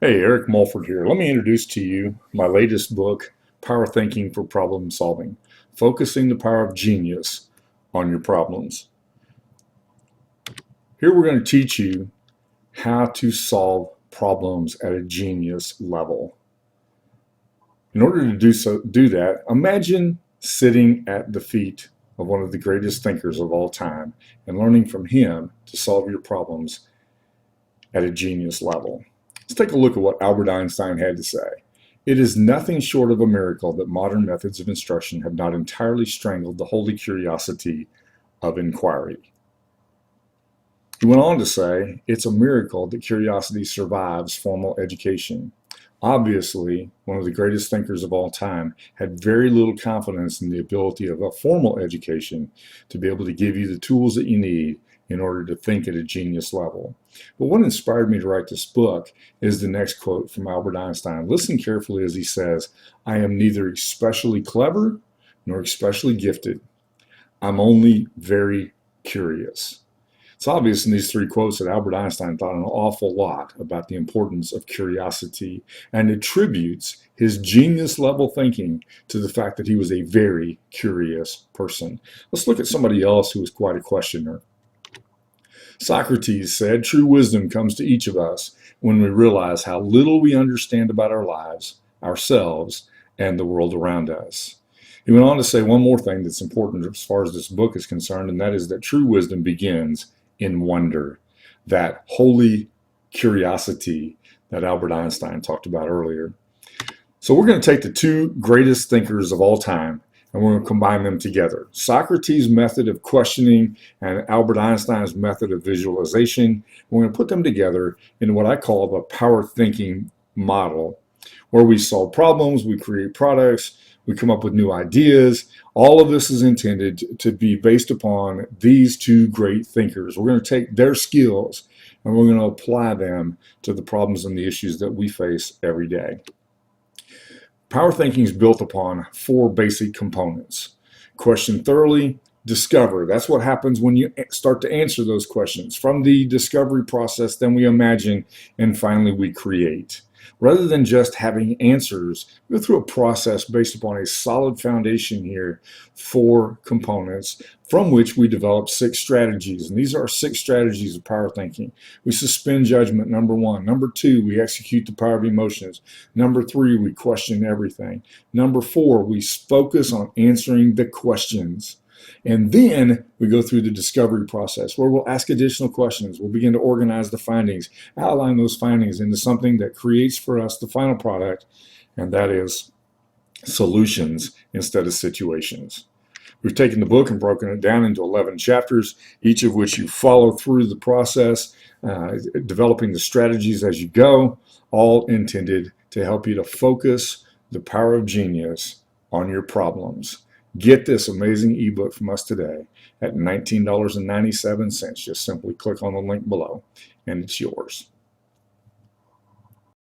Hey, Eric Mulford here. Let me introduce to you my latest book, Power Thinking for Problem Solving, Focusing the Power of Genius on Your Problems. Here we're going to teach you how to solve problems at a genius level. In order to do that, imagine sitting at the feet of one of the greatest thinkers of all time and learning from him to solve your problems at a genius level. Let's take a look at what Albert Einstein had to say. It is nothing short of a miracle that modern methods of instruction have not entirely strangled the holy curiosity of inquiry. He went on to say, it's a miracle that curiosity survives formal education. Obviously, one of the greatest thinkers of all time had very little confidence in the ability of a formal education to be able to give you the tools that you need in order to think at a genius level. But what inspired me to write this book is the next quote from Albert Einstein. Listen carefully as he says, I am neither especially clever nor especially gifted. I'm only very curious. It's obvious in these three quotes that Albert Einstein thought an awful lot about the importance of curiosity and attributes his genius level thinking to the fact that he was a very curious person. Let's look at somebody else who was quite a questioner. Socrates said, true wisdom comes to each of us when we realize how little we understand about our lives, ourselves, and the world around us. He went on to say one more thing that's important as far as this book is concerned, and that is that true wisdom begins in wonder, that holy curiosity that Albert Einstein talked about earlier. So we're going to take the two greatest thinkers of all time and we're going to combine them together. Socrates' method of questioning and Albert Einstein's method of visualization. We're going to put them together in what I call the power thinking model, where we solve problems, we create products, we come up with new ideas. All of this is intended to be based upon these two great thinkers. We're going to take their skills and we're going to apply them to the problems and the issues that we face every day. Power thinking is built upon four basic components. Question thoroughly, discover. That's what happens when you start to answer those questions. From the discovery process, then we imagine, and finally we create. Rather than just having answers, we go through a process based upon a solid foundation here, four components, from which we develop 6 strategies. And these are 6 strategies of power thinking. We suspend judgment, number 1. Number 2, we execute the power of emotions. Number 3, we question everything. Number 4, we focus on answering the questions. And then we go through the discovery process where we'll ask additional questions. We'll begin to organize the findings, outline those findings into something that creates for us the final product, and that is solutions instead of situations. We've taken the book and broken it down into 11 chapters, each of which you follow through the process, developing the strategies as you go, all intended to help you to focus the power of genius on your problems. Get this amazing ebook from us today at $19.97. Just simply click on the link below and it's yours.